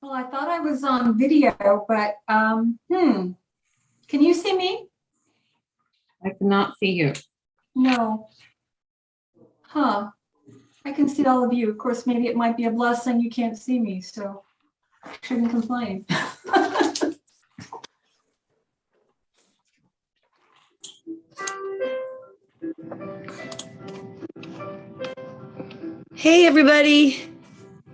Well, I thought I was on video, but can you see me? I cannot see you. No. Huh. I can see all of you. Of course, maybe it might be a blessing you can't see me, so I shouldn't complain. Hey, everybody.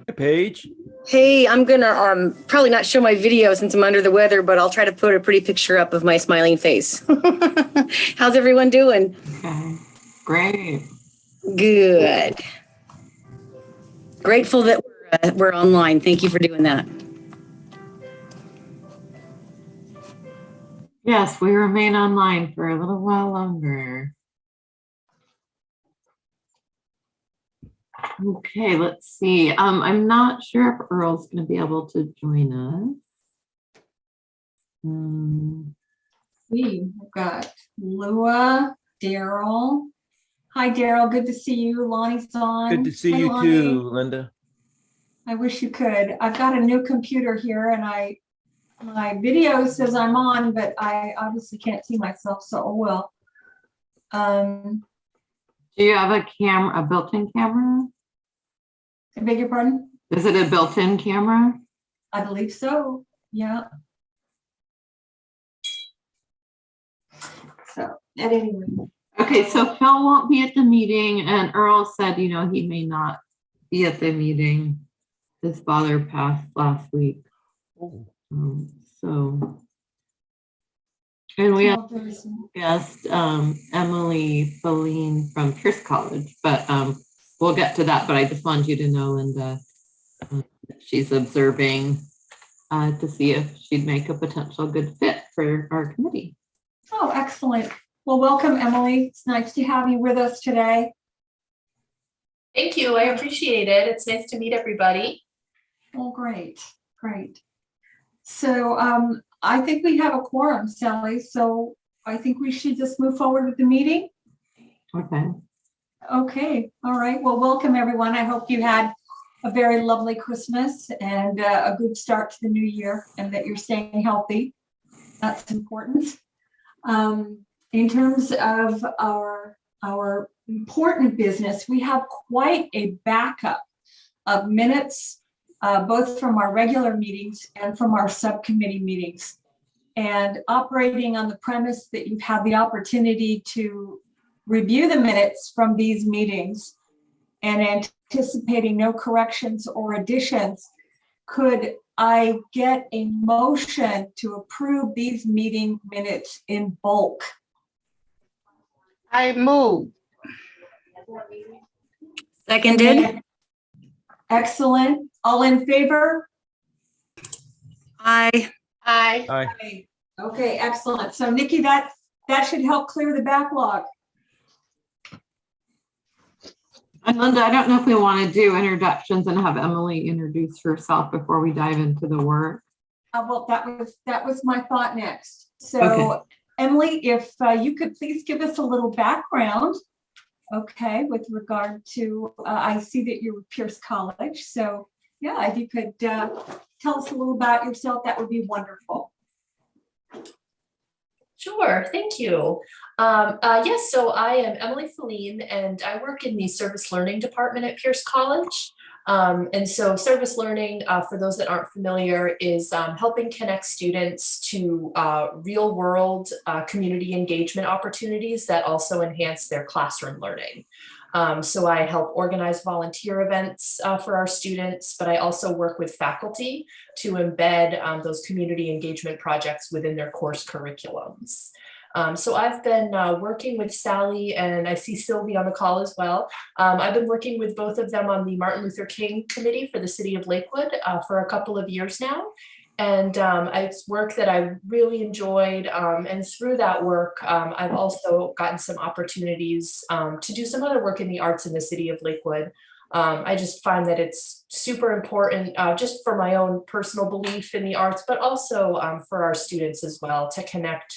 Hey, Paige. Hey, I'm gonna probably not show my video since I'm under the weather, but I'll try to put a pretty picture up of my smiling face. How's everyone doing? Okay, great. Good. Grateful that we're online. Thank you for doing that. Yes, we remain online for a little while longer. Okay, let's see. I'm not sure if Earl's going to be able to join us. We've got Lua, Daryl. Hi, Daryl. Good to see you. Lonnie's on. Good to see Hi, you Lonnie. too, Linda. I wish you could. I've got a new computer here and my video says I'm on, but I obviously can't see myself, so oh well. Do you have a built-in camera? I beg your pardon? Is it a built-in camera? I believe so. Yeah. So at any rate. Okay, so Phil won't be at the meeting, and Earl said, he may not be at the meeting. His father passed last week. And we have guest Emily Feline from Pierce College, but we'll get to that. But I just wanted you to know, Linda, she's observing to see if she'd make a potential good fit for our committee. Oh, excellent. Well, welcome, Emily. It's nice to have you with us today. Thank you. I appreciate it. It's nice to meet everybody. Oh, great. Great. So I think we have a quorum, Sally. So I think we should just move forward with the meeting. Okay. Okay. All right. Well, welcome, everyone. I hope you had a very lovely Christmas and a good start to the new year and that you're staying healthy. That's important. In terms of our important business, we have quite a backup of minutes, both from our regular meetings and from our subcommittee meetings. And operating on the premise that you've had the opportunity to review the minutes from these meetings and anticipating no corrections or additions, could I get a motion to approve these meeting minutes in bulk? I move. Seconded. Excellent. All in favor? Aye. Aye. Hi. Okay, excellent. So Nikki, that should help clear the backlog. And Linda, I don't know if we want to do introductions and have Emily introduce herself before we dive into the work. Well, that was my thought next. So Okay. Emily, if you could please give us a little background, okay, with regard to, I see that you're with Pierce College. So yeah, if you could tell us a little about yourself, that would be wonderful. Sure, thank you. Yes, so I am Emily Feline and I work in the service learning department at Pierce College. And so service learning, for those that aren't familiar, is helping connect students to real world community engagement opportunities that also enhance their classroom learning. So I help organize volunteer events for our students, but I also work with faculty to embed those community engagement projects within their course curriculums. So I've been working with Sally, and I see Sylvie on the call as well. I've been working with both of them on the Martin Luther King Committee for the City of Lakewood for a couple of years now. And it's work that I really enjoyed. And through that work, I've also gotten some opportunities to do some other work in the arts in the City of Lakewood. I just find that it's super important, just for my own personal belief in the arts, but also for our students as well, to connect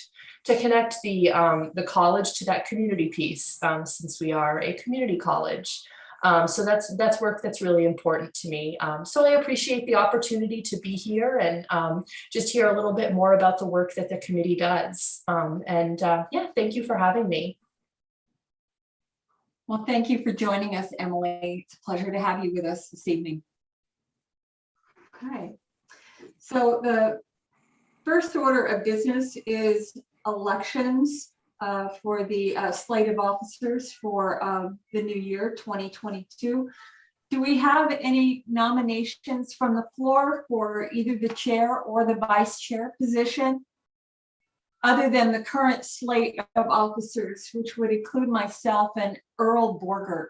the college to that community piece, since we are a community college. So that's work that's really important to me. So I appreciate the opportunity to be here and just hear a little bit more about the work that the committee does. Yeah, thank you for having me. Well, thank you for joining us, Emily. It's a pleasure to have you with us this evening. Okay, so the first order of business is elections for the slate of officers for the new year 2022. Do we have any nominations from the floor for either the chair or the vice chair position, other than the current slate of officers, which would include myself and Earl Borgert?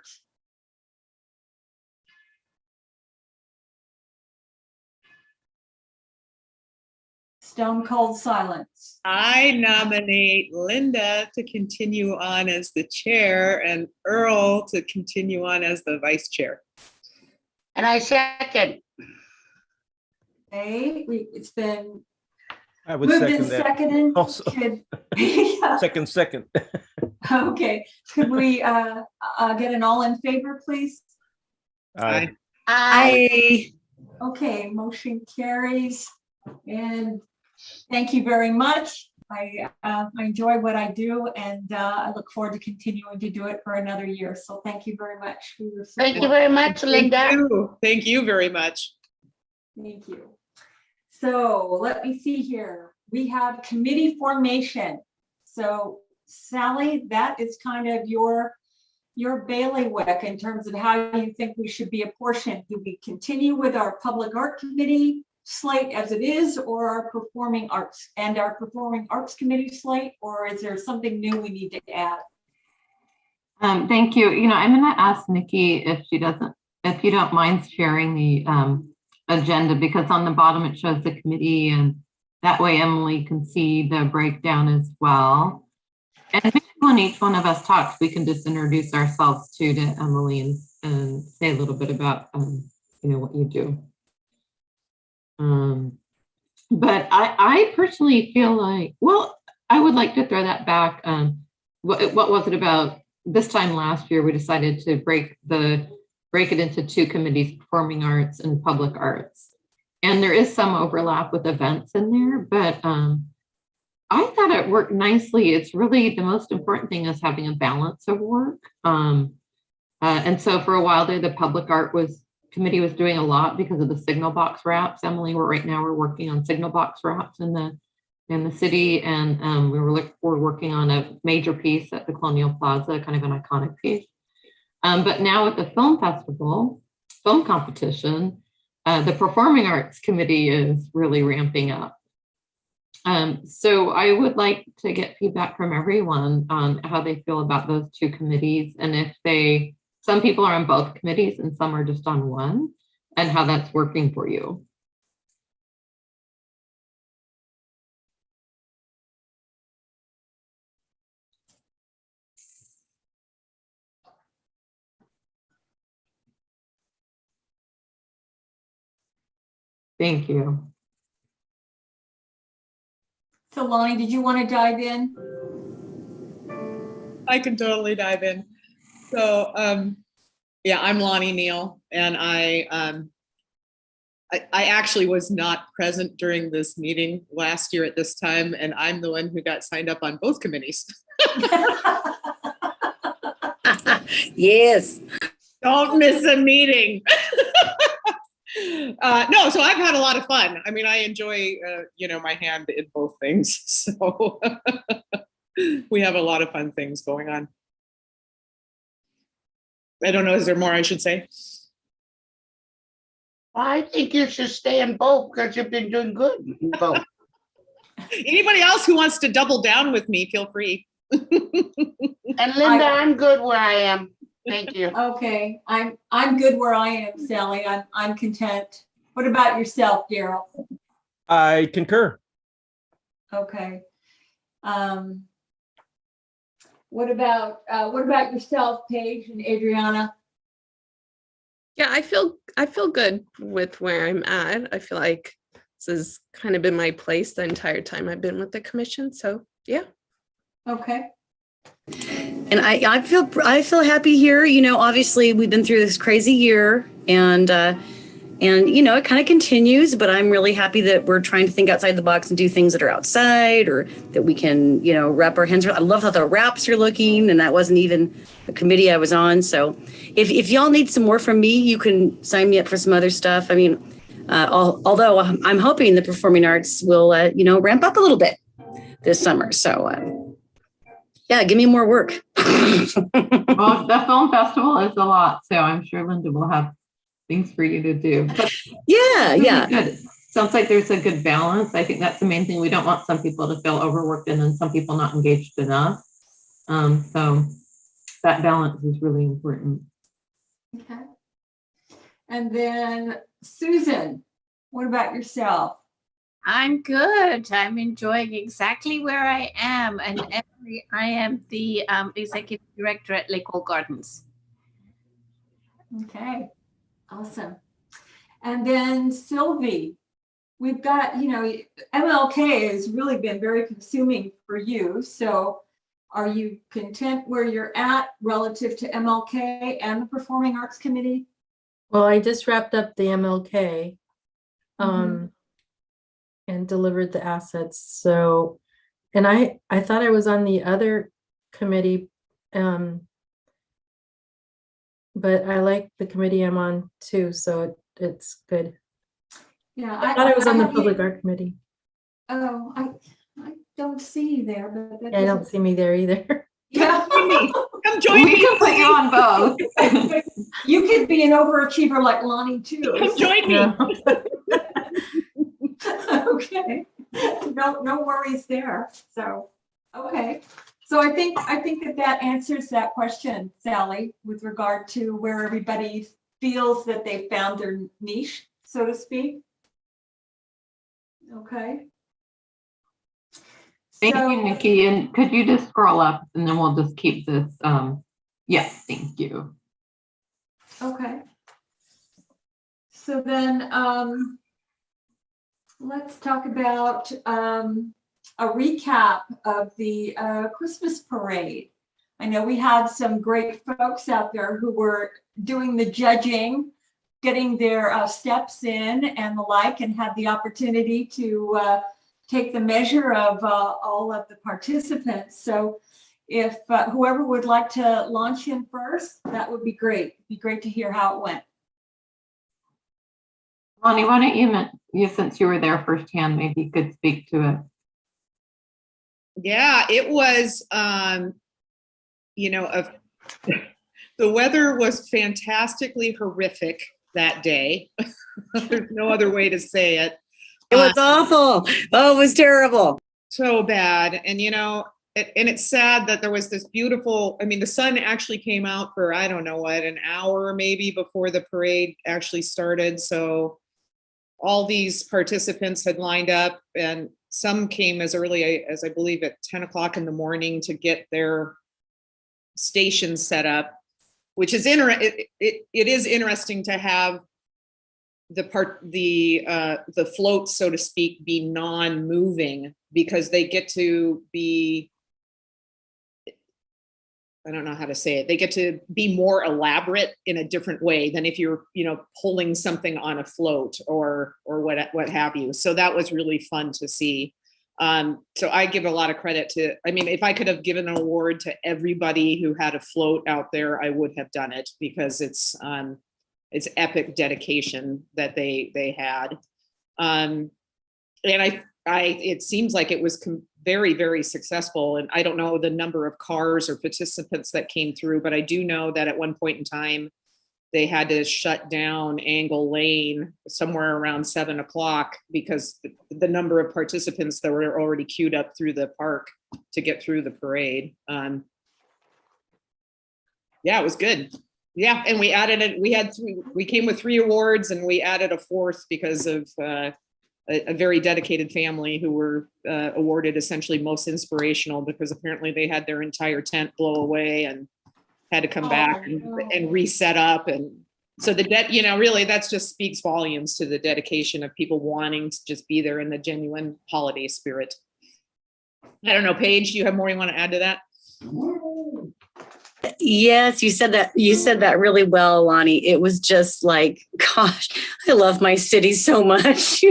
Stone cold silence. I nominate Linda to continue on as the chair and Earl to continue on as the vice chair. And I second. Okay, it's been I would moved and second that. seconded. Also. Yeah. Second. Okay, could we get an all in favor, please? Aye. I Okay, motion carries. And thank you very much. I enjoy what I do, and I look forward to continuing to do it for another year. So thank you very much for your support. thank you very much, Linda. Thank you very much. Thank you. So let me see here. We have committee formation. So Sally, that is kind of your bailiwick in terms of how you think we should be apportioned. Do we continue with our public art committee slate as it is, or our performing arts committee slate, or is there something new we need to add? Thank you. I'm going to ask Nikki if you don't mind sharing the agenda, because on the bottom it shows the committee, and that way Emily can see the breakdown as well. And maybe when each one of us talks, we can just introduce ourselves to Emily and say a little bit about what you do. But I personally feel like, well, I would like to throw that back. What was it about this time last year? We decided to break it into two committees, performing arts and public arts. And there is some overlap with events in there, but I thought it worked nicely. It's really the most important thing is having a balance of work. And so for a while there, the public art committee was doing a lot because of the signal box wraps. Emily, right now we're working on signal box wraps in the city, and we're working on a major piece at the Colonial Plaza, kind of an iconic piece. But now with the film competition, the performing arts committee is really ramping up. So I would like to get feedback from everyone on how they feel about those two committees, and if some people are on both committees and some are just on one, and how that's working for you. Thank you. So Lonnie, did you want to dive in? I can totally dive in. So, yeah, I'm Lonnie Neal, and I actually was not present during this meeting last year at this time, and I'm the one who got signed up on both committees. Yes. Don't miss a meeting. No, so I've had a lot of fun. I mean, I enjoy, my hand in both things. So we have a lot of fun things going on. I don't know, is there more I should say? I think you should stay in both because you've been doing good in both. Anybody else who wants to double down with me, feel free. And Linda, I'm good where I am. Thank you. Okay, I'm good where I am, Sally. I'm content. What about yourself, Daryl? I concur. Okay. What about yourself, Paige and Adriana? Yeah, I feel good with where I'm at. I feel like this has kind of been my place the entire time I've been with the commission. So yeah. Okay. And And I feel happy here. You know, obviously we've been through this crazy year, and you know, it kind of continues, but I'm really happy that we're trying to think outside the box and do things that are outside, or that we can, you know, wrap our hands around. I love how the wraps are looking, and that wasn't even a committee I was on. So if y'all need some more from me, you can sign me up for some other stuff. I mean, although I'm hoping the performing arts will, you know, ramp up a little bit this summer. So yeah, give me more work. Well, the film festival is a lot, so I'm sure Linda will have things for you to do. But Yeah, really yeah. good. Sounds like there's a good balance. I think that's the main thing. We don't want some people to feel overworked and then some people not engaged enough. So that balance is really important. Okay. And then Susan, what about yourself? I'm good. I'm enjoying exactly where I am. And Emily, I am the executive director at Lakewell Gardens. Okay, awesome. And then Sylvie, we've got, you know, MLK has really been very consuming for you. So are you content where you're at relative to MLK and the Performing Arts Committee? Well, I just wrapped up the MLK and delivered the assets. So, and I thought I was on the other committee, but I like the committee I'm on too, so it's good. Yeah, I thought I was on the have you- public art committee. Oh, I don't see you there, but that Yeah, I don't doesn't- see me there either. Yeah. Come join We me. can put you on both. You could be an overachiever like Lonnie too. Come join me. No. Okay, no worries there. So, okay. So I think that answers that question, Sally, with regard to where everybody feels that they found their niche, so to speak. Okay. Thank So- you, Nikki. And could you just scroll up and then we'll just keep this. Yes, thank you. Okay. So then let's talk about a recap of the Christmas parade. I know we had some great folks out there who were doing the judging, getting their steps in and the like, and had the opportunity to take the measure of all of the participants. So if whoever would like to launch in first, that would be great. It'd be great to hear how it went. Lonnie, why don't you, since you were there firsthand, maybe you could speak to it. Yeah, it was, you know, the weather was fantastically horrific that day. There's no other way to say it. It was awful. Oh, it was terrible. So bad. And, you know, and it's sad that there was this beautiful, I mean, the sun actually came out for, I don't know what, an hour maybe before the parade actually started. So all these participants had lined up, and some came as early as I believe at 10 o'clock in the morning to get their stations set up, which is it is interesting to have the floats, so to speak, be non-moving, because they get to be, I don't know how to say it, they get to be more elaborate in a different way than if you're, you know, pulling something on a float or what have you. So that was really fun to see. So I give a lot of credit to, I mean, if I could have given an award to everybody who had a float out there, I would have done it, because it's epic dedication that they had. And it seems like it was very, very successful. And I don't know the number of cars or participants that came through, but I do know that at one point in time, they had to shut down Angle Lane somewhere around 7 o'clock because the number of participants that were already queued up through the park to get through the parade. Yeah, it was good. Yeah, and we added it. We came with 3 awards, and we added a 4th because of a very dedicated family who were awarded essentially most inspirational, because apparently they had their entire tent blow away and had to come back and reset up. And so you know, really that's just speaks volumes to the dedication of people wanting to just be there in the genuine holiday spirit. I don't know, Paige, do you have more you want to add to that? Yes, you said that. You said that really well, Lonnie. It was just like, gosh, I love my city so much.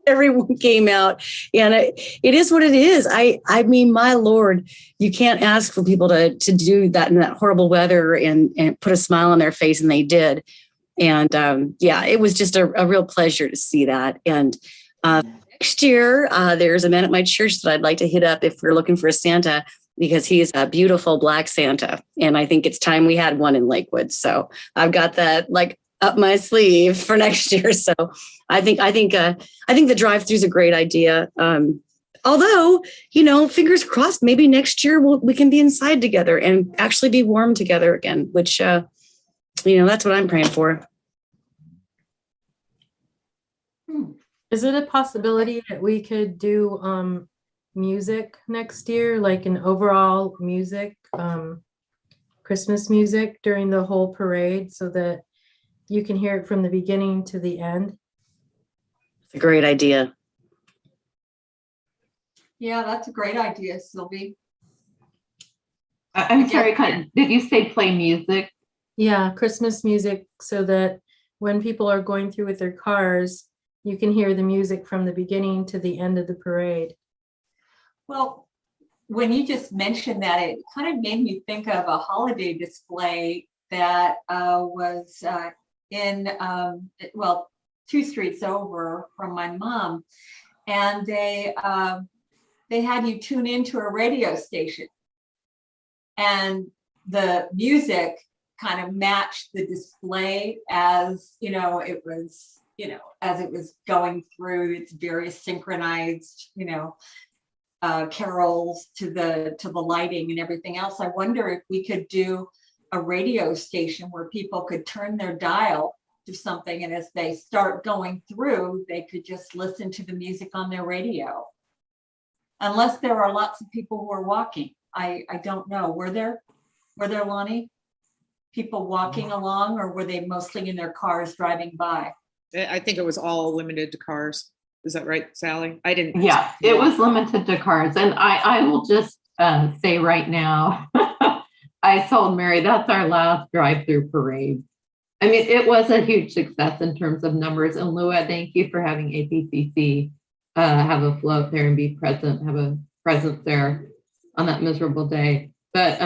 Everyone came out, and it is what it is. I mean, my Lord, you can't ask for people to do that in that horrible weather and put a smile on their face, and they did. And yeah, it was just a real pleasure to see that. And next year, there's a man at my church that I'd like to hit up if we're looking for a Santa, because he's a beautiful black Santa. And I think it's time we had one in Lakewood. So I've got that like up my sleeve for next year. So I think the drive-through is a great idea. Although, fingers crossed, maybe next year we can be inside together and actually be warm together again, which, that's what I'm praying for. Is it a possibility that we could do music next year, like an overall music, Christmas music during the whole parade, so that you can hear it from the beginning to the end? It's a great idea. Yeah, that's a great idea, Sylvie. I'm sorry, did you say play music? Yeah, Christmas music, so that when people are going through with their cars, you can hear the music from the beginning to the end of the parade. Well, when you just mentioned that, it kind of made me think of a holiday display that was in, 2 streets over from my mom. And they had you tune into a radio station. And the music kind of matched the display as, it was, as it was going through its various synchronized, carols to the lighting and everything else. I wonder if we could do a radio station where people could turn their dial to something, and as they start going through, they could just listen to the music on their radio. Unless there are lots of people who are walking. I don't know. Were there, Lonnie, people walking along, or were they mostly in their cars driving by? I think it was all limited to cars. Is that right, Sally? I didn't. Yeah, it was limited to cars. And I will just say right now, I told Mary, that's our last drive-through parade. I mean, it was a huge success in terms of numbers. And Lua, thank you for having APCC have a float there and be present, have a presence there on that miserable day. But,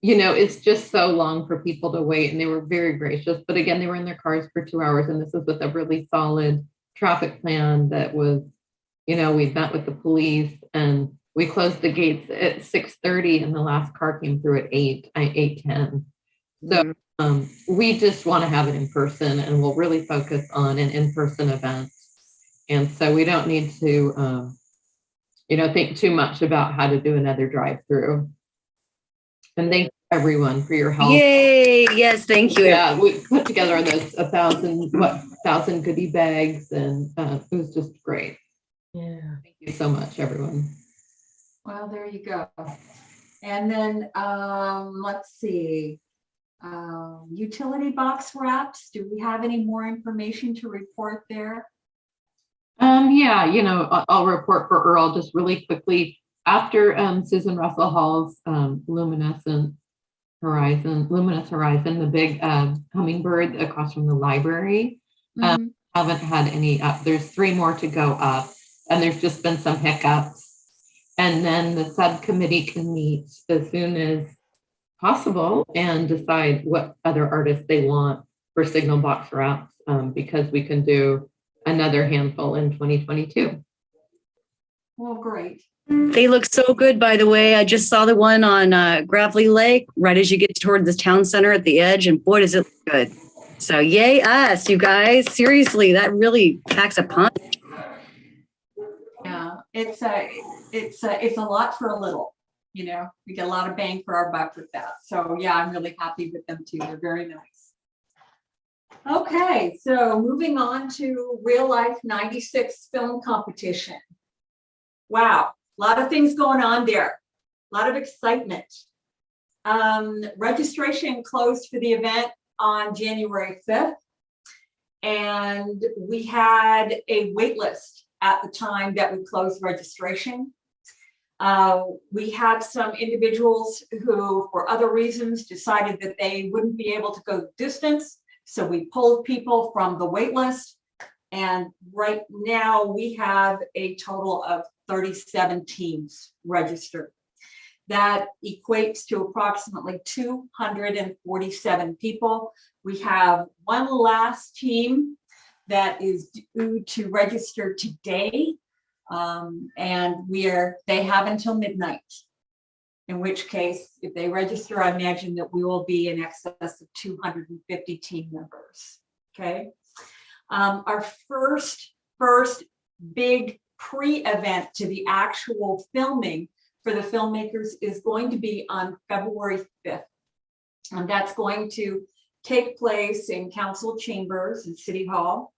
it's just so long for people to wait, and they were very gracious. But again, they were in their cars for 2 hours, and this was with a really solid traffic plan that was, we met with the police, and we closed the gates at 6:30, and the last car came through at 8:10. So we just want to have it in person, and we'll really focus on an in-person event. And so we don't need to, think too much about how to do another drive-through. And thank you, everyone, for your help. Yay! Yes, thank you. Yeah, we put together those 1,000 goodie bags, and it was just great. Yeah. Thank you so much, everyone. Well, there you go. And then let's see. Utility box wraps. Do we have any more information to report there? Yeah, I'll report for Earl just really quickly. After Susan Russell Hall's Luminous Horizon, the big hummingbird across from the library, haven't had any up. There's 3 more to go up, and there's just been some hiccups. And then the subcommittee can meet as soon as possible and decide what other artists they want for signal box wraps, because we can do another handful in 2022. Well, great. They look so good, by the way. I just saw the one on Gravelly Lake, right as you get toward the town center at the edge, and boy, does it look good. So yay us, you guys. Seriously, that really packs a punch. Yeah, it's a lot for a little. We get a lot of bang for our buck with that. So yeah, I'm really happy with them too. They're very nice. Okay, so moving on to Real Life 96 film competition. Wow, a lot of things going on there. A lot of excitement. Registration closed for the event on January 5th. And we had a wait list at the time that we closed registration. We had some individuals who, for other reasons, decided that they wouldn't be able to go the distance. So we pulled people from the wait list. And right now we have a total of 37 teams registered. That equates to approximately 247 people. We have one last team that is due to register today. And they have until midnight. In which case, if they register, I imagine that we will be in excess of 250 team members. Okay. Our first big pre-event to the actual filming for the filmmakers is going to be on February 5th. And that's going to take place in council chambers in City Hall.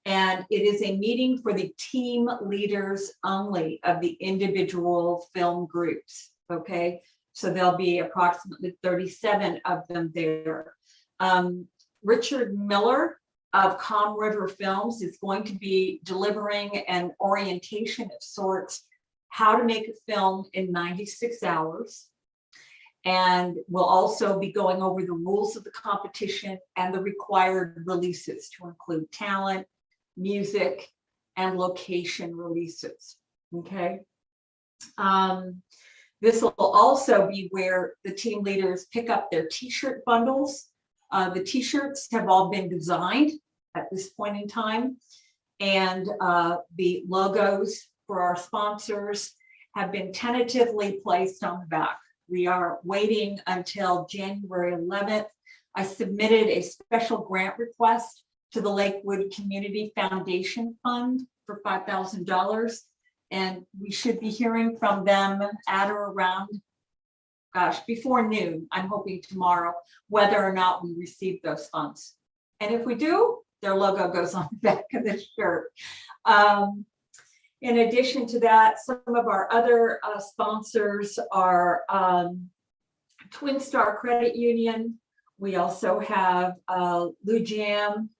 And it is a meeting for the team leaders only of the individual film groups. Okay, so there'll be approximately 37 of them there. Richard Miller of Calm River Films is going to be delivering an orientation of sorts, how to make a film in 96 hours. And we'll also be going over the rules of the competition and the required releases to include talent, music, and location releases. Okay. This will also be where the team leaders pick up their t-shirt bundles. The t-shirts have all been designed at this point in time, and the logos for our sponsors have been tentatively placed on the back. We are waiting until January 11th. I submitted a special grant request to the Lakewood Community Foundation Fund for $5,000. And we should be hearing from them at or around, before noon. I'm hoping tomorrow, whether or not we receive those funds. And if we do, their logo goes on the back of the shirt. In addition to that, some of our other sponsors are Twin Star Credit Union. We also have Lou Jam,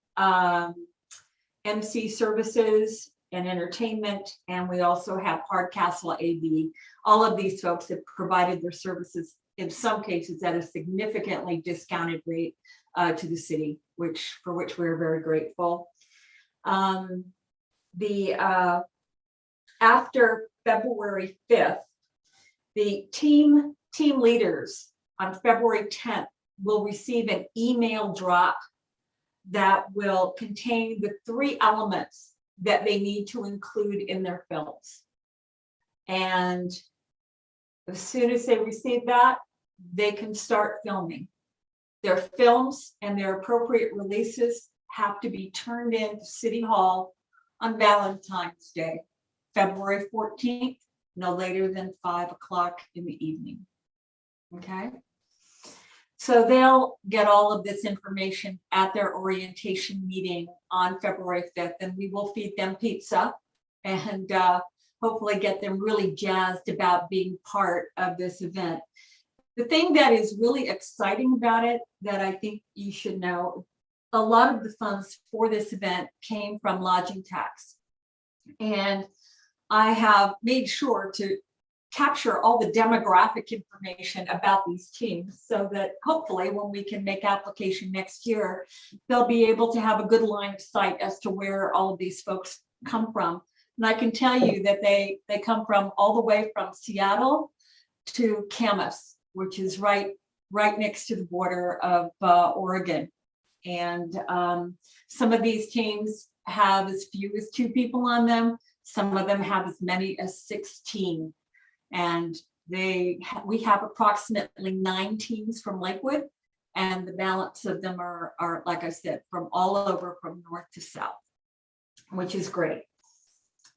MC Services and Entertainment, and we also have Hardcastle AV. All of these folks have provided their services, in some cases at a significantly discounted rate to the city, for which we're very grateful. After February 5th, the team leaders on February 10th will receive an email drop that will contain the 3 elements that they need to include in their films. And as soon as they receive that, they can start filming. Their films and their appropriate releases have to be turned in to City Hall on Valentine's Day, February 14th, no later than 5 o'clock in the evening. Okay. So they'll get all of this information at their orientation meeting on February 5th, and we will feed them pizza and hopefully get them really jazzed about being part of this event. The thing that is really exciting about it that I think you should know, a lot of the funds for this event came from lodging tax. And I have made sure to capture all the demographic information about these teams so that hopefully when we can make application next year, they'll be able to have a good line of sight as to where all of these folks come from. And I can tell you that they come from all the way from Seattle to Camas, which is right next to the border of Oregon. And some of these teams have as few as 2 people on them. Some of them have as many as 16. And we have approximately 9 teams from Lakewood, and the balance of them are, like I said, from all over, from north to south, which is great.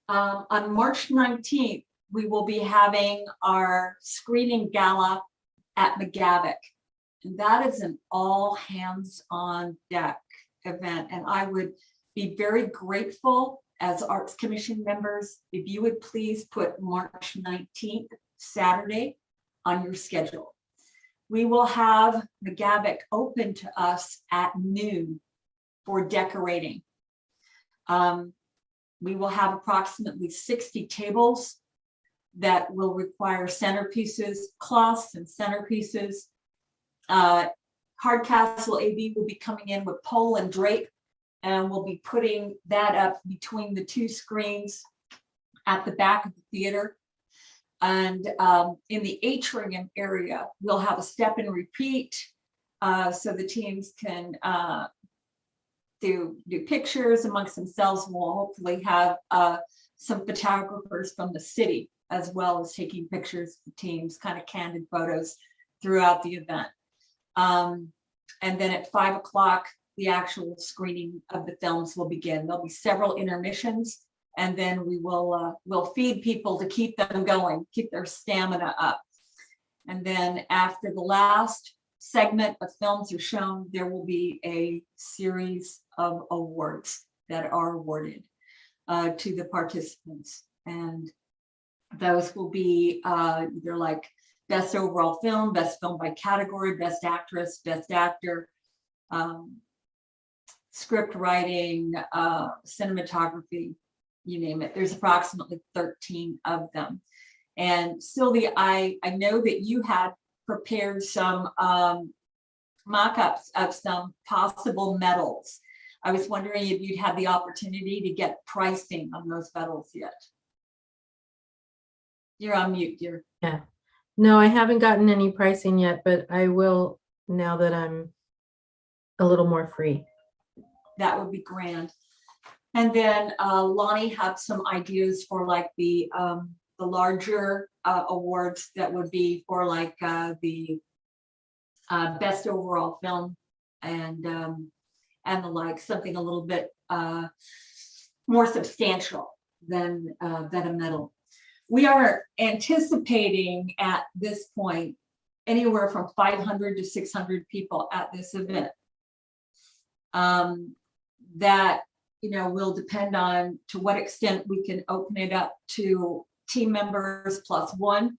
On March 19th, we will be having our screening gala at Mcgavock. And that is an all hands on deck event. And I would be very grateful as Arts Commission members, if you would please put March 19th, Saturday, on your schedule. We will have Mcgavock open to us at noon for decorating. We will have approximately 60 tables. that will require centerpieces, cloths and centerpieces. Hardcastle AV will be coming in with pole and drape, and we'll be putting that up between the two screens at the back of the theater. And in the atrium area, we'll have a step and repeat, so the teams can do pictures amongst themselves. We'll hopefully have some photographers from the city as well as taking pictures of teams, kind of candid photos throughout the event. And then at 5 o'clock, the actual screening of the films will begin. There'll be several intermissions, and then we will we'll feed people to keep them going, keep their stamina up. And then after the last segment of films are shown, there will be a series of awards that are awarded to the participants. And those will be either like best overall film, best film by category, best actress, best actor, script writing, cinematography, you name it. There's approximately 13 of them. And Sylvia, I know that you had prepared some mock-ups of some possible medals. I was wondering if you'd had the opportunity to get pricing on those medals yet. You're on mute, dear. Yeah. No, I haven't gotten any pricing yet, but I will now that I'm a little more free. That would be grand. And then Lonnie had some ideas for like the larger awards that would be for like the best overall film and the like, something a little bit more substantial than a medal. We are anticipating at this point anywhere from 500 to 600 people at this event. That, you know, will depend on to what extent we can open it up to team members +1,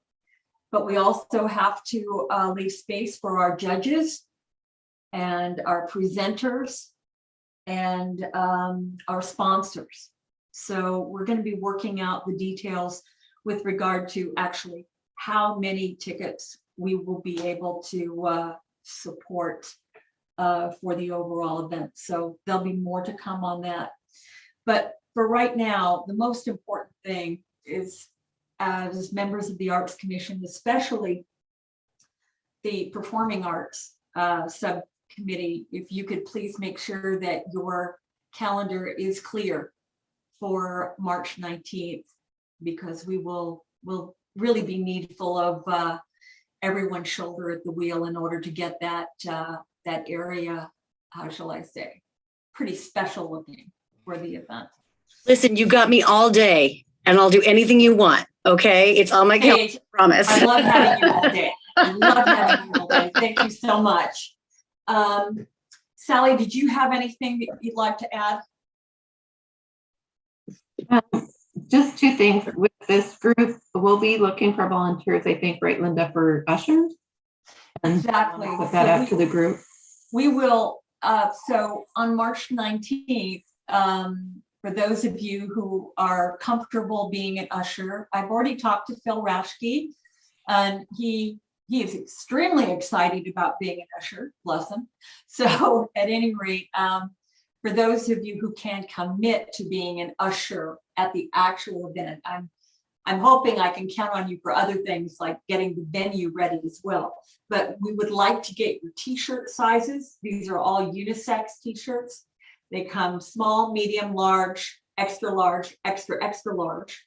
but we also have to leave space for our judges and our presenters and our sponsors. So we're going to be working out the details with regard to actually how many tickets we will be able to support for the overall event. So there'll be more to come on that. But for right now, the most important thing is, as members of the Arts Commission, especially the Performing Arts Subcommittee, if you could please make sure that your calendar is clear for March 19th, because we will really be needful of everyone's shoulder at the wheel in order to get that that area, how shall I say, pretty special looking for the event. Listen, you got me all day and I'll do anything you want. Okay. It's on my calendar, Paige, promise. I love having you all day. I love having you all day. Thank you so much. Sally, did you have anything that you'd like to add? Just two things with this group. We'll be looking for volunteers, I think, right, Linda, for ushers? And Exactly. put that out to the group. We will, so on March 19th, for those of you who are comfortable being an usher, I've already talked to Phil Rashke, and he is extremely excited about being an usher, bless him. So at any rate, for those of you who can commit to being an usher at the actual event, I'm hoping I can count on you for other things like getting the venue ready as well. But we would like to get your t-shirt sizes. These are all unisex t-shirts. They come small, medium, large, extra large, extra, extra large.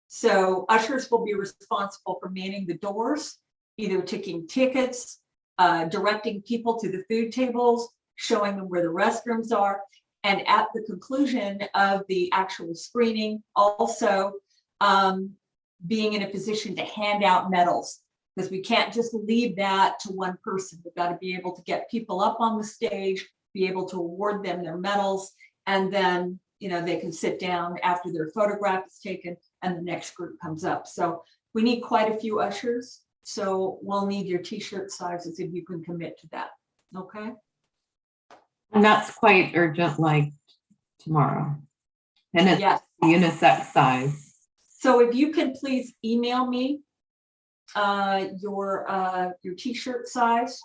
So ushers will be responsible for manning the doors, either taking tickets, directing people to the food tables, showing them where the restrooms are. And at the conclusion of the actual screening, also being in a position to hand out medals, because we can't just leave that to one person. We've got to be able to get people up on the stage, be able to award them their medals, and then, you know, they can sit down after their photograph is taken and the next group comes up. So we need quite a few ushers. So we'll need your t-shirt sizes if you can commit to that. Okay. And that's quite urgent, like tomorrow. And it's Yes. unisex size. So if you can please email me your t-shirt size,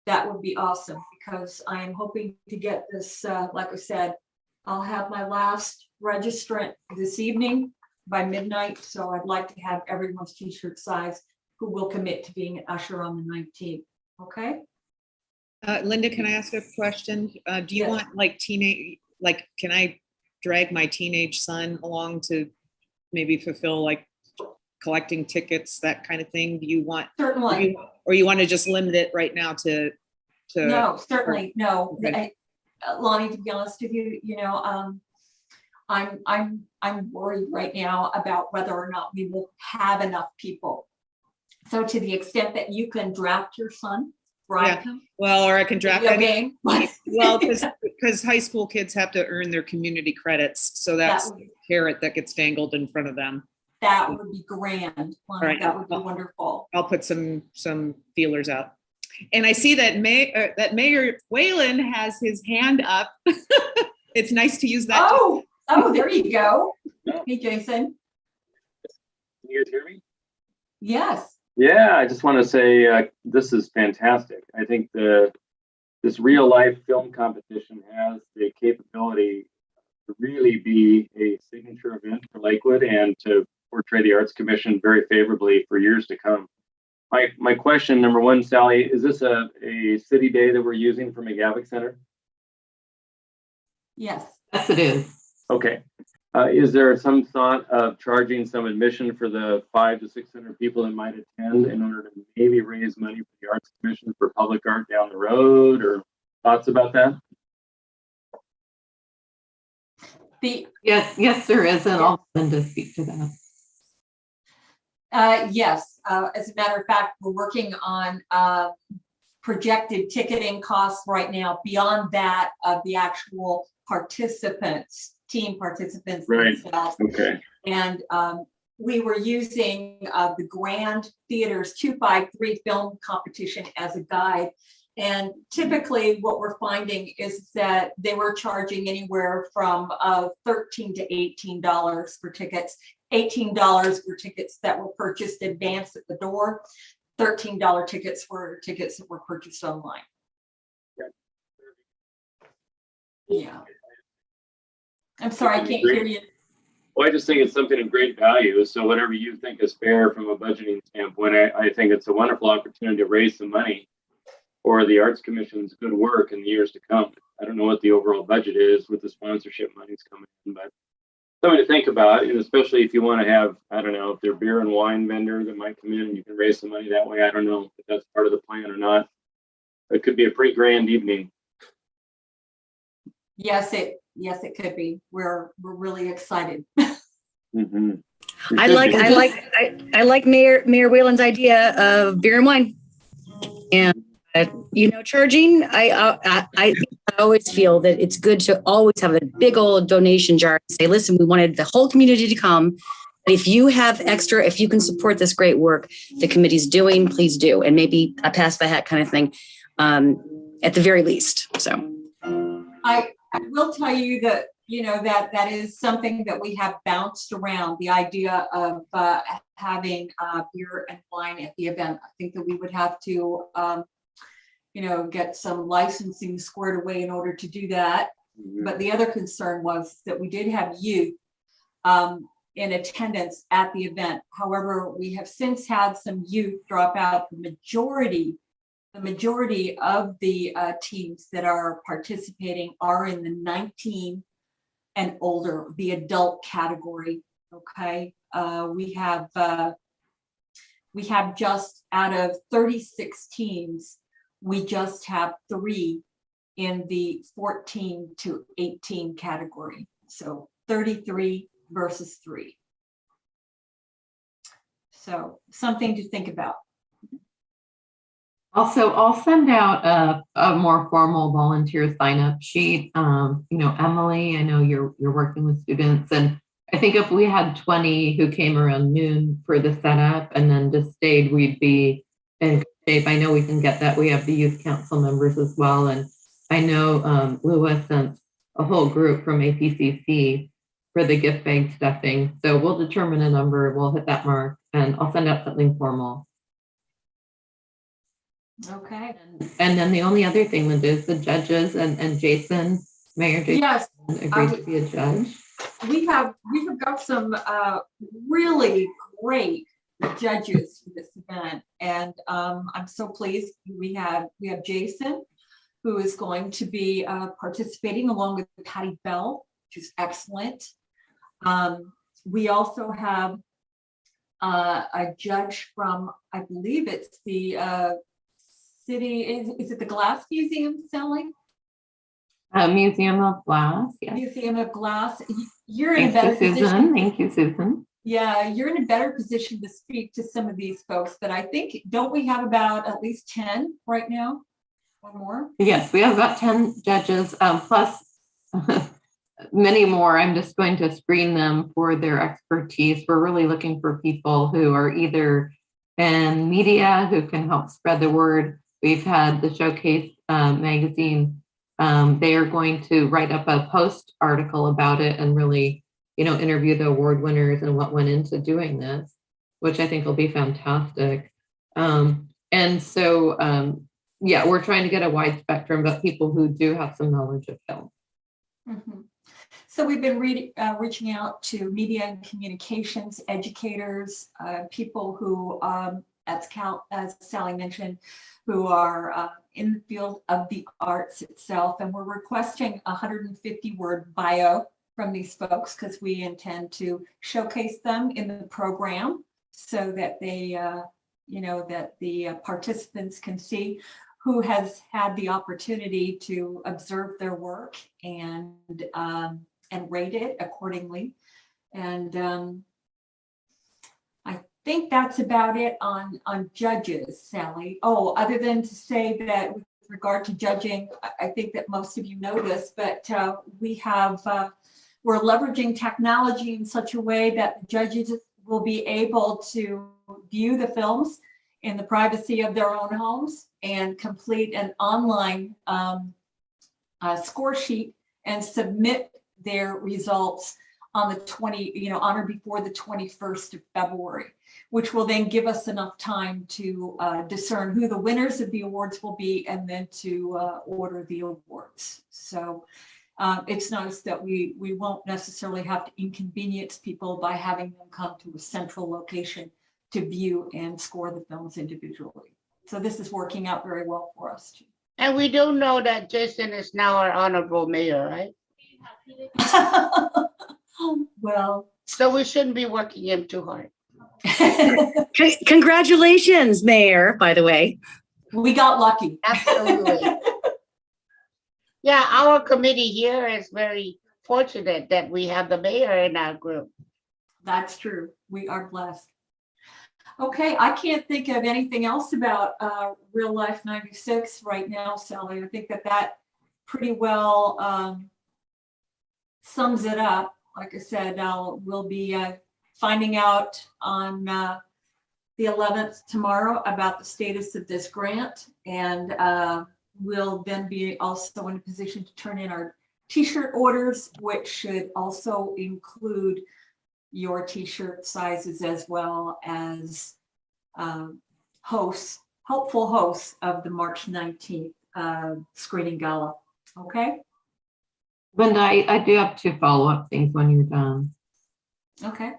that would be awesome, because I am hoping to get this, like I said, I'll have my last registrant this evening by midnight. So I'd like to have everyone's t-shirt size who will commit to being an usher on the 19th. Okay. Linda, can I ask a question? Do you Yes. want like can I drag my teenage son along to maybe fulfill like collecting tickets, that kind of thing? Do you want, Certainly. or you want to just limit it right now to? No, certainly, no. Okay. Lonnie, to be honest with you, I'm worried right now about whether or not we will have enough people. So to the extent that you can draft your son, bribe him. Well, or I can draft video any, game. well, because high school kids have to earn their community credits. So that's the carrot that gets dangled in front of them. That would be grand. Lonnie, Right. that would be wonderful. I'll put some feelers out. And I see that Mayor Whalen has his hand up. It's nice to use that. Oh, there you go. Hey, Jason. Can you guys hear me? Yes. Yeah, I just want to say this is fantastic. I think this real life film competition has the capability to really be a signature event for Lakewood and to portray the Arts Commission very favorably for years to come. My question, number one, Sally, is this a city day that we're using for Mcgavock Center? Yes. Yes, it is. Okay. Is there some thought of charging some admission for the 500 to 600 people that might attend in order to maybe raise money for the Arts Commission for public art down the road, or thoughts about that? Yes, there is, and I'll send to speak to that. Yes. As a matter of fact, we're working on projected ticketing costs right now beyond that of the actual participants, team participants themselves. Okay. And we were using the Grand Theater's 253 film competition as a guide. And typically what we're finding is that they were charging anywhere from $13 to $18 for tickets. $18 were tickets that were purchased advance at the door. $13 tickets were tickets that were purchased online. Yeah. I'm sorry, I can't hear you. Well, I just think it's something of great value. So whatever you think is fair from a budgeting standpoint, I think it's a wonderful opportunity to raise some money for the Arts Commission's good work in the years to come. I don't know what the overall budget is with the sponsorship monies coming in, but something to think about, and especially if you want to have, I don't know, if they're beer and wine vendor that might come in and you can raise some money that way. I don't know if that's part of the plan or not. It could be a pretty grand evening. Yes, it could be. We're really excited. Mm-hmm. I like Mayor Whalen's idea of beer and wine, and charging. I always feel that it's good to always have a big old donation jar and say, listen, we wanted the whole community to come. If you have extra, if you can support this great work the committee's doing, please do, and maybe a pass the hat kind of thing, at the very least. So I will tell you that, that is something that we have bounced around, the idea of having beer and wine at the event. I think that we would have to, get some licensing squared away in order to do that. Mm-hmm. But the other concern was that we did have youth in attendance at the event. However, we have since had some youth drop out. The majority of the teams that are participating are in the 19 and older, the adult category. Okay, we have just out of 36 teams, we just have 3 in the 14 to 18 category. So 33 versus 3. So something to think about. Also, I'll send out a more formal volunteer sign-up sheet. Emily, I know you're working with students, and I think if we had 20 who came around noon for the setup and then just stayed, we'd be in good shape. I know we can get that. We have the youth council members as well, and I know Lua sent a whole group from APCC for the gift bag stuffing. So we'll determine a number, we'll hit that mark, and I'll send out something formal. Okay. And then the only other thing with is the judges and Jason, Mayor Jason, Yes, agreed to be a judge. we have got some really great judges for this event, and I'm so pleased. We have Jason, who is going to be participating along with Patty Bell, which is excellent. We also have a judge from, I believe it's the city, is it the Glass Museum, Sally? Museum of Glass, yes. Museum of Glass. You're in a Thank better you, Susan. position. Thank you, Susan. Yeah, you're in a better position to speak to some of these folks, but I think, don't we have about at least 10 right now or more? Yes, we have about 10 judges, plus many more. I'm just going to screen them for their expertise. We're really looking for people who are either in media who can help spread the word. We've had the Showcase magazine. They are going to write up a post article about it and really, interview the award winners and what went into doing this, which I think will be fantastic. And so, yeah, we're trying to get a wide spectrum, but people who do have some knowledge of film. Mm-hmm. So we've been reaching out to media and communications educators, people who, as Sally mentioned, who are in the field of the arts itself. And we're requesting a 150-word bio from these folks because we intend to showcase them in the program so that they, that the participants can see who has had the opportunity to observe their work and rate it accordingly. And I think that's about it on judges, Sally. Oh, other than to say that with regard to judging, I think that most of you know this, but we're leveraging technology in such a way that the judges will be able to view the films in the privacy of their own homes and complete an online score sheet and submit their results on on or before the 21st of February, which will then give us enough time to discern who the winners of the awards will be and then to order the awards. So it's nice that we won't necessarily have to inconvenience people by having them come to a central location to view and score the films individually. So this is working out very well for us too. And we do know that Jason is now our honorable mayor, right? Well, so we shouldn't be working him too hard. Congratulations, Mayor, by the way. We got lucky. Absolutely. Yeah, our committee here is very fortunate that we have the mayor in our group. That's true. We are blessed. Okay, I can't think of anything else about Real Life 96 right now, Sally. I think that pretty well sums it up. Like I said, we'll be finding out on the 11th tomorrow about the status of this grant, and we'll then be also in a position to turn in our t-shirt orders, which should also include your t-shirt sizes as well as helpful hosts of the March 19th screening gala. Okay. Linda, I do have 2 follow-up things when you're done. Okay.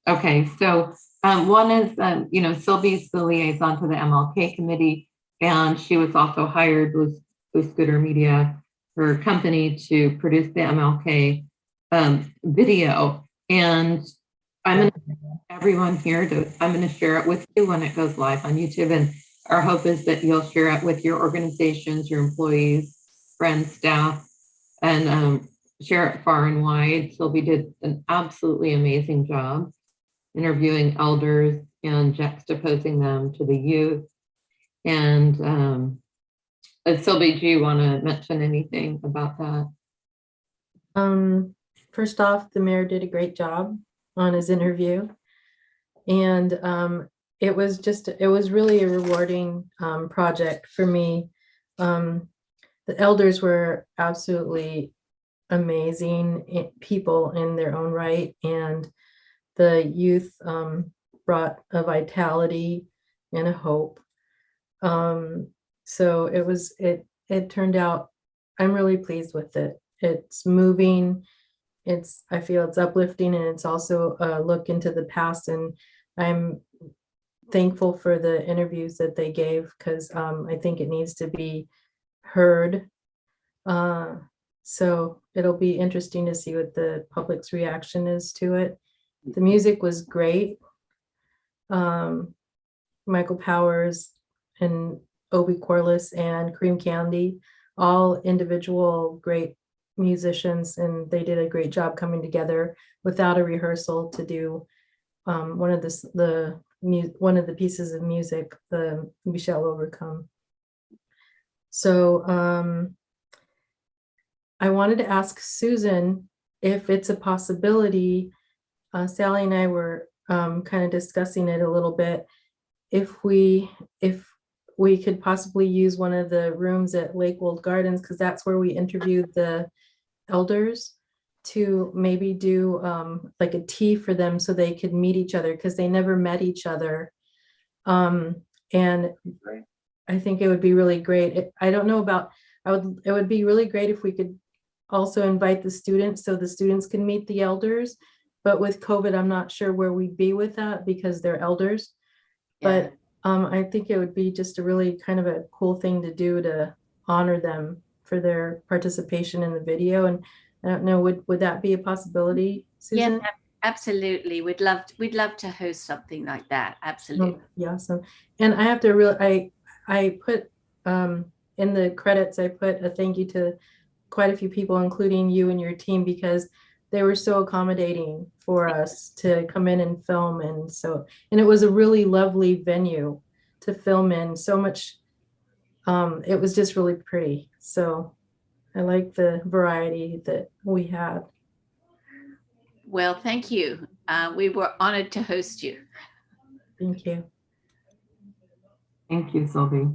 Okay, so one is, Sylvie's the liaison to the MLK committee, and she was also hired with Scooter Media, her company, to produce the MLK video. And I'm going to everyone here I'm going to share it with you when it goes live on YouTube. And our hope is that you'll share it with your organizations, your employees, friends, staff, and share it far and wide. Sylvie did an absolutely amazing job interviewing elders and juxtaposing them to the youth. And Sylvie, do you want to mention anything about that? First off, the mayor did a great job on his interview. And it was really a rewarding project for me. The elders were absolutely amazing people in their own right, and the youth brought a vitality and a hope. So it turned out, I'm really pleased with it. It's moving. I feel it's uplifting, and it's also a look into the past. And I'm thankful for the interviews that they gave, because I think it needs to be heard. So it'll be interesting to see what the public's reaction is to it. The music was great. Michael Powers and Obi Corliss and Cream Candy, all individual great musicians, and they did a great job coming together without a rehearsal to do one of the pieces of music, the We Shall Overcome. So I wanted to ask Susan if it's a possibility. Sally and I were kind of discussing it a little bit. If we could possibly use one of the rooms at Lakewold Gardens, because that's where we interviewed the elders, to maybe do like a tea for them so they could meet each other, because they never met each other. And I think it would be really great. I don't know about, it would be really great if we could also invite the students so the students can meet the elders. But with COVID, I'm not sure where we'd be with that because they're elders. But I think it would be just a really kind of a cool thing to do to honor them for their participation in the video. And I don't know, would that be a possibility, Susan? Yes, absolutely. We'd love to host something like that. Absolutely. Oh, yeah, awesome. And I have to I put in the credits, I put a thank you to quite a few people, including you and your team, because they were so accommodating for us to come in and film. And it was a really lovely venue to film in. So much, it was just really pretty. So I like the variety that we had. Well, thank you. We were honored to host you. Thank you. Thank you, Sylvie.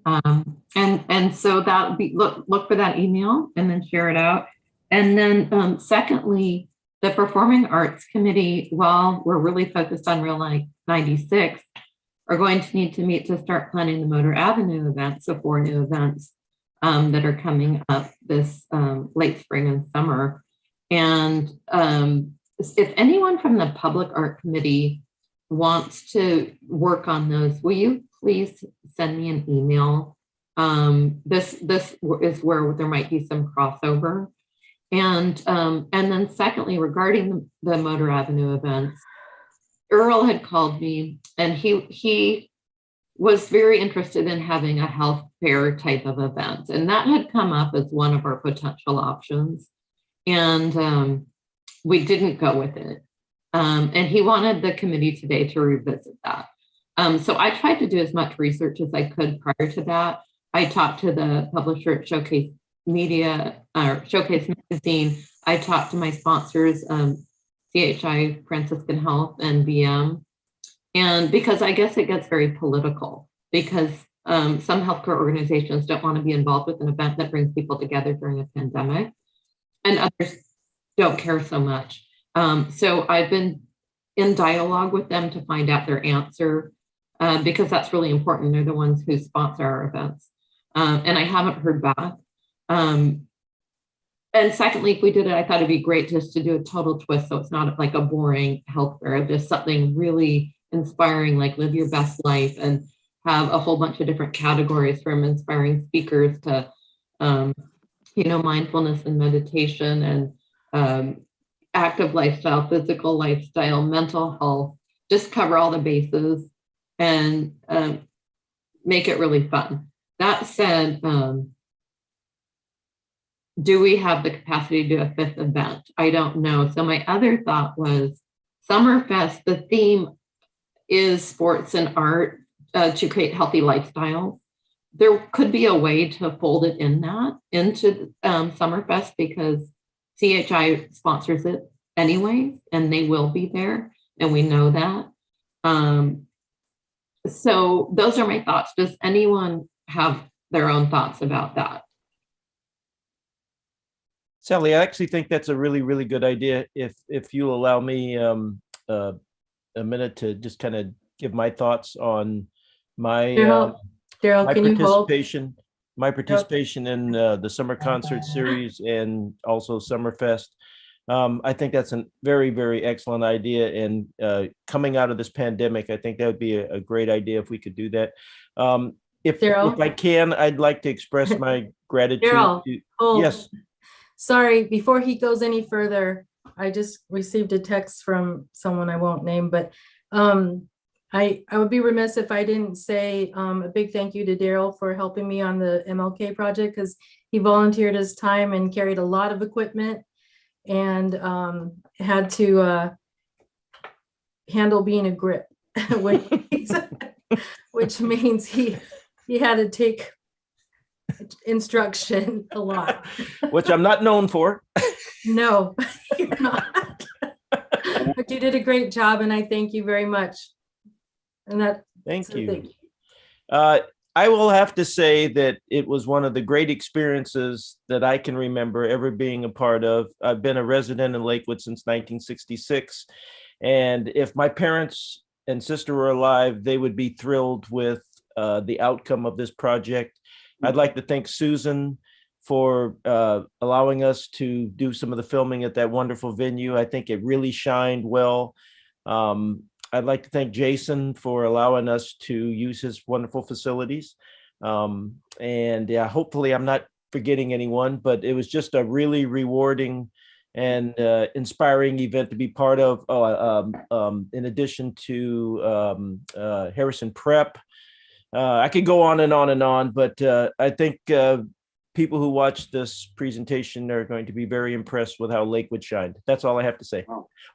And so that would be, look for that email and then share it out. And then secondly, the Performing Arts Committee, while we're really focused on Real 96, are going to need to meet to start planning the Motor Avenue events, so 4 new events that are coming up this late spring and summer. And if anyone from the Public Art Committee wants to work on those, will you please send me an email? This is where there might be some crossover. And then secondly, regarding the Motor Avenue events, Earl had called me and he was very interested in having a health fair type of event. And that had come up as one of our potential options. And we didn't go with it. And he wanted the committee today to revisit that. So I tried to do as much research as I could prior to that. I talked to the publisher at Showcase Magazine. I talked to my sponsors, CHI Franciscan Health and VM. And because I guess it gets very political, because some healthcare organizations don't want to be involved with an event that brings people together during a pandemic, and others don't care so much. So I've been in dialogue with them to find out their answer, because that's really important. They're the ones who sponsor our events. And I haven't heard back. And secondly, if we did it, I thought it'd be great just to do a total twist. So it's not like a boring health fair, just something really inspiring, like live your best life, and have a whole bunch of different categories from inspiring speakers to, mindfulness and meditation and active lifestyle, physical lifestyle, mental health, just cover all the bases and make it really fun. That said, do we have the capacity to do a 5th event? I don't know. So my other thought was Summerfest, the theme is sports and art to create healthy lifestyles. There could be a way to fold it into Summerfest, because CHI sponsors it anyways, and they will be there, and we know that. So those are my thoughts. Does anyone have their own thoughts about that? Sally, I actually think that's a really, really good idea. If you allow me a minute to just kind of give my thoughts on my Daryl, my can you hold? participation in the summer concert series and also Summerfest. I think that's a very, very excellent idea. And coming out of this pandemic, I think that would be a great idea if we could do that. If Daryl? I can, I'd like to express my gratitude. Daryl, hold. Yes. Sorry, before he goes any further, I just received a text from someone I won't name, but I would be remiss if I didn't say a big thank you to Daryl for helping me on the MLK project, because he volunteered his time and carried a lot of equipment and had to handle being a grip, which means he had to take instruction a lot. Which I'm not known for. No, you're not. But you did a great job, and I thank you very much. And that. Thank you. I will have to say that it was one of the great experiences that I can remember ever being a part of. I've been a resident in Lakewood since 1966. And if my parents and sister were alive, they would be thrilled with the outcome of this project. I'd like to thank Susan for allowing us to do some of the filming at that wonderful venue. I think it really shined well. I'd like to thank Jason for allowing us to use his wonderful facilities. And yeah, hopefully I'm not forgetting anyone, but it was just a really rewarding and inspiring event to be part of. In addition to Harrison Prep, I could go on and on and on, but I think people who watch this presentation are going to be very impressed with how Lakewood shined. That's all I have to say.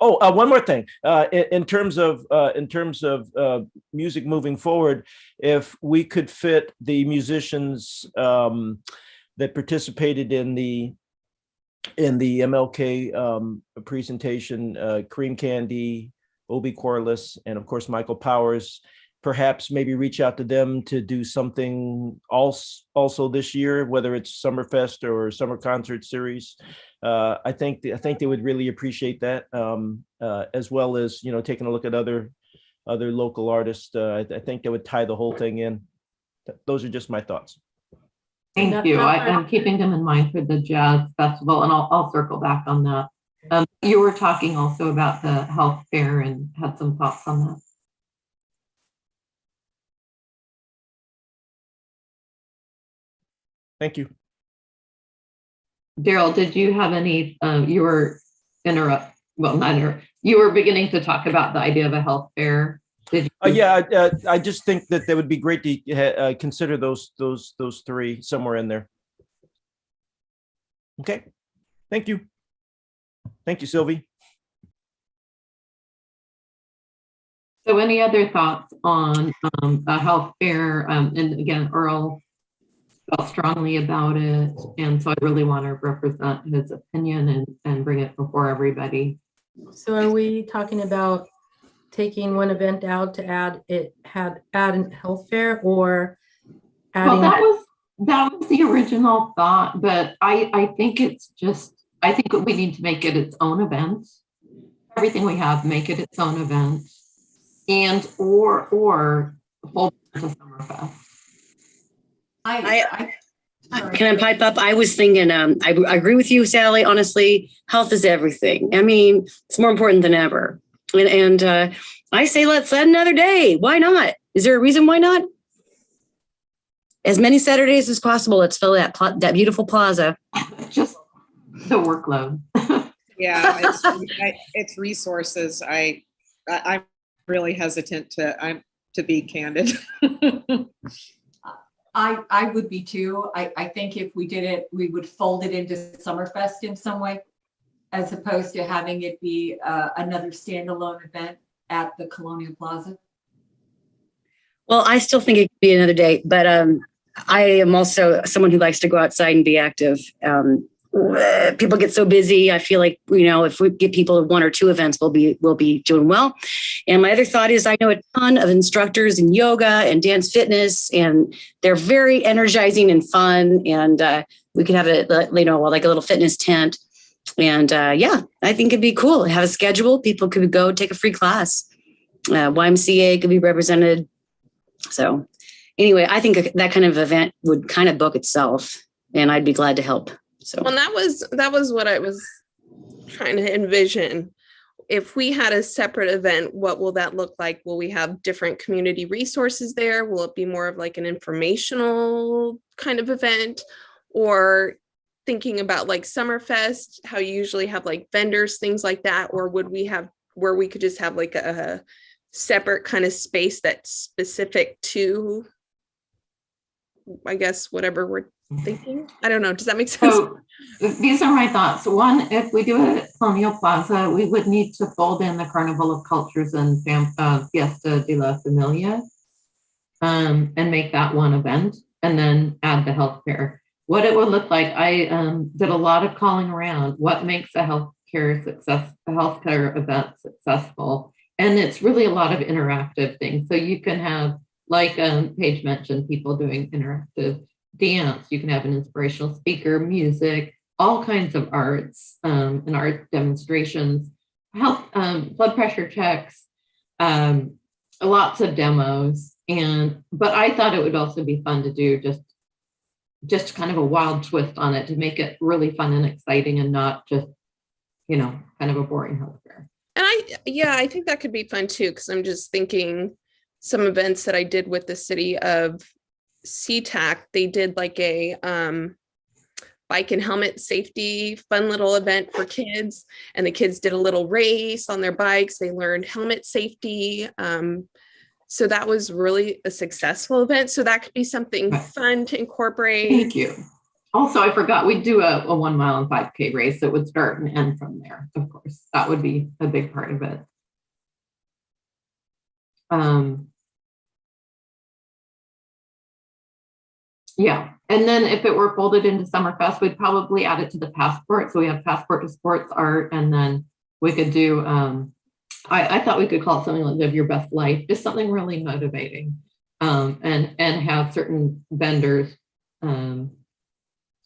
Oh, one more thing. In terms of music moving forward, if we could fit the musicians that participated in the MLK presentation, Cream Candy, Obi Corliss, and of course Michael Powers, perhaps maybe reach out to them to do something also this year, whether it's Summerfest or Summer Concert Series. I think they would really appreciate that, as well as, you know, taking a look at other local artists. I think that would tie the whole thing in. Those are just my thoughts. Thank you. I'm keeping them in mind for the Jazz Festival, and I'll circle back on that. You were talking also about the health fair and had some thoughts on that. Thank you. Daryl, did you have any, you were you were beginning to talk about the idea of a health fair. Did you? Yeah, I just think that would be great to consider those three somewhere in there. Okay, thank you. Thank you, Sylvie. So any other thoughts on a health fair? And again, Earl felt strongly about it, and so I really want to represent his opinion and bring it before everybody. So are we talking about taking one event out to add an health fair, or adding? Well, that was the original thought, but I think I think we need to make it its own event. Everything we have, make it its own event, and or hold it to Summerfest. Can I pipe up? I was thinking, I agree with you, Sally. Honestly, health is everything. I mean, it's more important than ever. And I say, let's add another day. Why not? Is there a reason why not? As many Saturdays as possible. Let's fill that beautiful plaza. Just the workload. Yeah, it's resources. I'm really hesitant to be candid. I would be too. I think if we did it, we would fold it into Summerfest in some way, as opposed to having it be another standalone event at the Colonial Plaza. Well, I still think it could be another day, but I am also someone who likes to go outside and be active. People get so busy. I feel like, you know, if we get people one or two events, we'll be doing well. And my other thought is I know a ton of instructors in yoga and dance fitness, and they're very energizing and fun. And we could have like a little fitness tent. Yeah, I think it'd be cool. Have a schedule. People could go take a free class. YMCA could be represented. So anyway, I think that kind of event would kind of book itself, and I'd be glad to help. So Well, that was what I was trying to envision. If we had a separate event, what will that look like? Will we have different community resources there? Will it be more of like an informational kind of event? Or thinking about like Summerfest, how you usually have like vendors, things like that? Or would we have where we could just have like a separate kind of space that's specific to, I guess, whatever we're thinking? I don't know. Does that make sense? So these are my thoughts. One, if we do it at Colonial Plaza, we would need to fold in the Carnival of Cultures and Fiesta de la Familia, and make that one event, and then add the healthcare. What it would look like, I did a lot of calling around. What makes a healthcare event successful? And it's really a lot of interactive things. So you can have, like Paige mentioned, people doing interactive dance. You can have an inspirational speaker, music, all kinds of arts and art demonstrations, health, blood pressure checks, lots of demos. But I thought it would also be fun to do just kind of a wild twist on it to make it really fun and exciting and not just, kind of a boring health fair. And I think that could be fun too, because I'm just thinking some events that I did with the city of SeaTac, they did like a bike and helmet safety fun little event for kids, and the kids did a little race on their bikes. They learned helmet safety. So that was really a successful event. So that could be something fun to incorporate. Thank you. Also, I forgot, we'd do a 1 mile and 5K race that would start and end from there, of course. That would be a big part of it. Yeah, and then if it were folded into Summerfest, we'd probably add it to the passport. So we have passport to sports art, and then we could do, I thought we could call it something like Live Your Best Life, just something really motivating, and have certain vendors,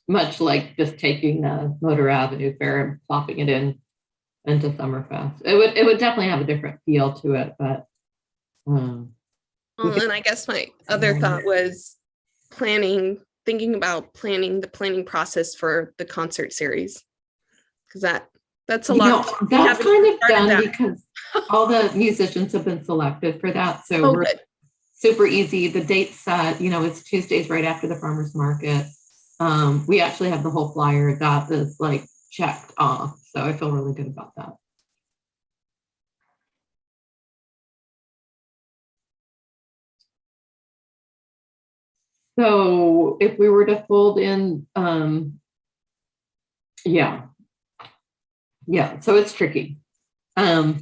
much like just taking the Motor Avenue Fair and plopping it into Summerfest. It would definitely have a different feel to it, but. Well, and I guess my other thought was thinking about the planning process for the concert series, because that's a lot. That's kind of done because all the musicians have been selected for that. So we're super easy. The date's set, it's Tuesdays right after the farmer's market. We actually have the whole flyer that is like checked off. So I feel really good about that. So if we were to fold in, yeah, so it's tricky. I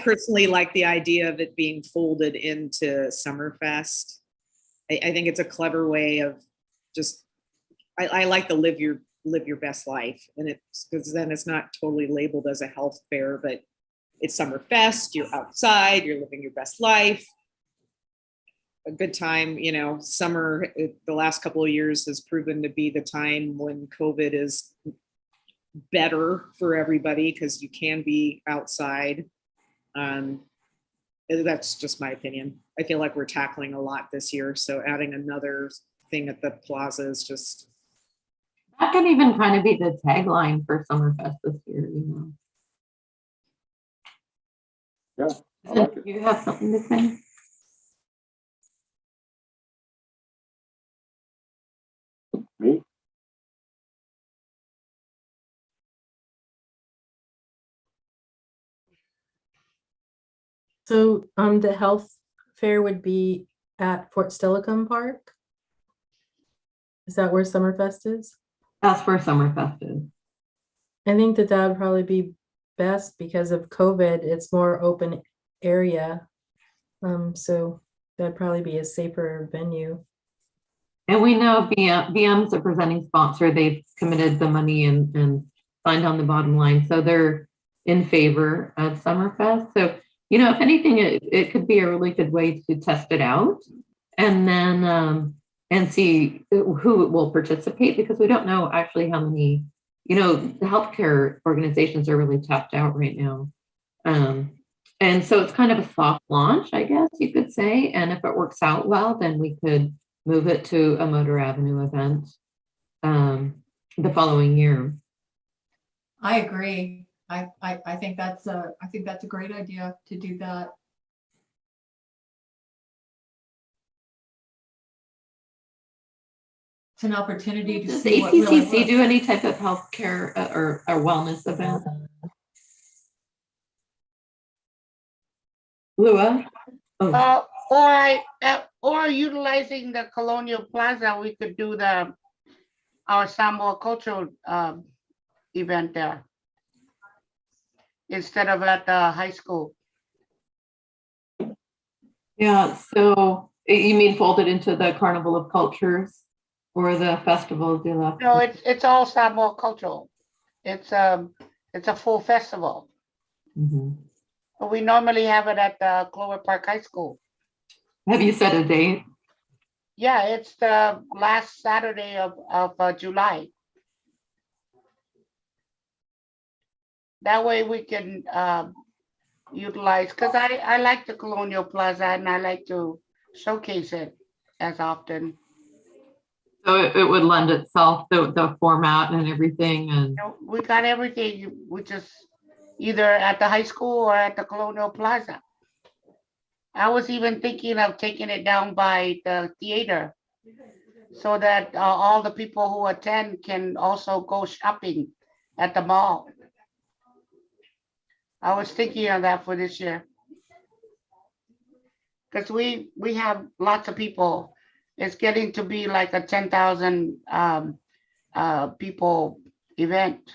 personally like the idea of it being folded into Summerfest. I think it's a clever way of just, I like the live your best life. And it's because then it's not totally labeled as a health fair, but it's Summerfest, you're outside, you're living your best life. A good time, summer, the last couple of years has proven to be the time when COVID is better for everybody because you can be outside. That's just my opinion. I feel like we're tackling a lot this year. So adding another thing at the plaza is just. That could even kind of be the tagline for Summerfest this year, Yeah, I like it. You have something to say? Me? So the health fair would be at Fort Steilacoom Park? Is that where Summerfest is? That's where Summerfest is. I think that would probably be best because of COVID. It's more open area. So that'd probably be a safer venue. And we know BM's a presenting sponsor. They've committed the money and signed on the bottom line. So they're in favor of Summerfest. So if anything, it could be a really good way to test it out and then and see who will participate, because we don't know actually how many, the healthcare organizations are really tapped out right now. And so it's kind of a soft launch, I guess you could say. And if it works out well, then we could move it to a Motor Avenue event the following year. I agree. I think that's a great idea to do that. It's an opportunity to Does see what really APCC works. do any type of healthcare or wellness event? Lua? Oh, Or utilizing the Colonial Plaza, we could do our Samoa cultural event there instead of at the high school. yeah. So you mean folded into the Carnival of Cultures or the Festival de la? No, it's all Samoa cultural. It's a full festival. Mhm. But we normally have it at the Clover Park High School. Have you set a date? Yeah, it's the last Saturday of July. That way we can utilize, because I like the Colonial Plaza and I like to showcase it as often. So it would lend itself, the format and everything. And We got everything. We just either at the high school or at the Colonial Plaza. I was even thinking of taking it down by the theater so that all the people who attend can also go shopping at the mall. I was thinking of that for this year. Because we have lots of people. It's getting to be like a 10,000 people event.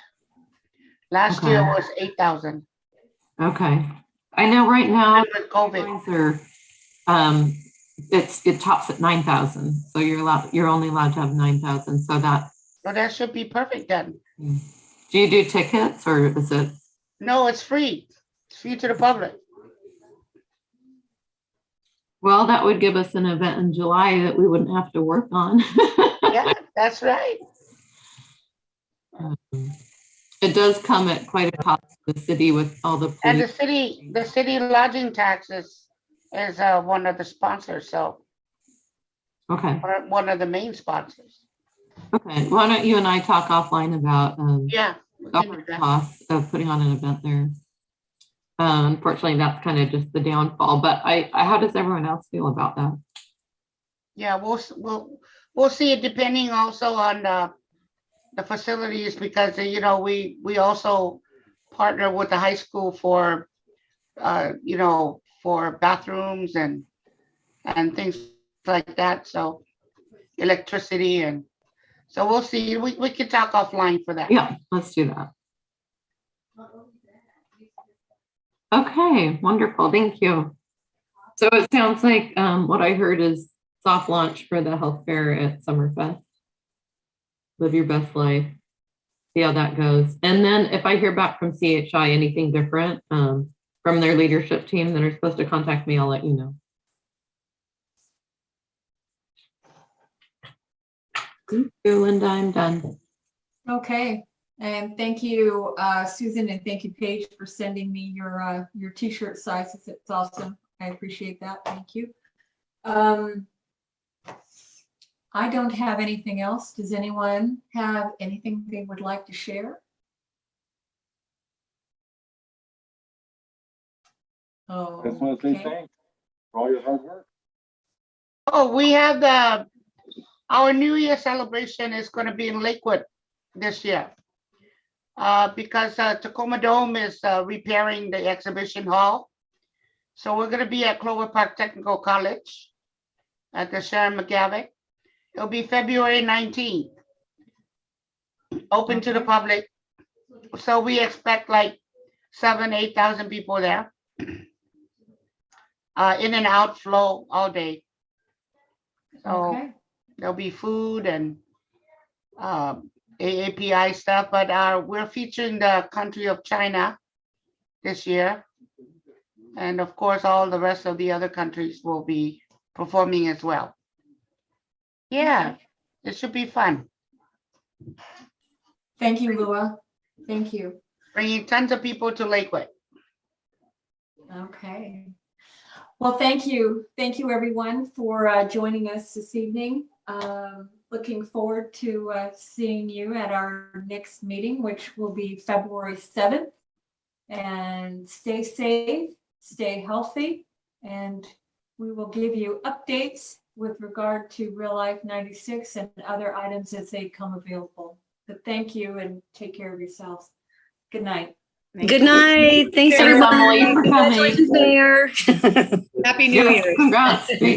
Last year was 8,000. okay. I know right now With COVID. it tops at 9,000. So you're only allowed to have 9,000. So that should be perfect then. Do you do tickets or is it? No, it's free. It's free to the public. Well, that would give us an event in July that we wouldn't have to work on. Yeah, that's right. It does come at quite a cost to the city with all the And police. the city lodging taxes is one of the sponsors. So Okay. one of the main sponsors. Okay. Why don't you and I talk offline about Yeah, the cost of putting on an event there? Unfortunately, that's kind of just the downfall. But how does everyone else feel about that? Yeah, we'll see it depending also on the facilities, because we also partner with the high school for for bathrooms and things like that. So electricity, and so we'll see. We can talk offline for that. Yeah, let's do that. Okay, wonderful. Thank you. So it sounds like what I heard is soft launch for the health fair at Summerfest. Live your best life. See how that goes. And then if I hear back from CHI anything different from their leadership team that are supposed to contact me, I'll let you know. Thank you, Linda. I'm done. Okay, and thank you, Susan, and thank you, Paige, for sending me your t-shirt sizes. It's awesome. I appreciate that. Thank you. I don't have anything else. Does anyone have anything they would like to share? Oh, Just want to say thanks for all your hard work. Oh, we have our New Year celebration is going to be in Lakewood this year because Tacoma Dome is repairing the exhibition hall. So we're going to be at Clover Park Technical College at the Sharon Mcgavock. It'll be February 19th, open to the public. So we expect like 8,000 people there. In and out flow all day. So there'll be food and AAPI stuff, but we're featuring the country of China this year And of course, all the rest of the other countries will be performing as well. Yeah, it should be fun. Thank you, Lua. Thank you. Bringing tons of people to Lakewood. Okay. Well, thank you. Thank you, everyone, for joining us this evening. Looking forward to seeing you at our next meeting, which will be February 7th. And stay safe, stay healthy, and we will give you updates with regard to Real Life 96 and other items as they come available. But thank you and take care of yourselves. Good night. Good night. Thanks, Thanks, everybody. Emily, for coming. Congratulations, Mayor. Happy New Year. Congrats.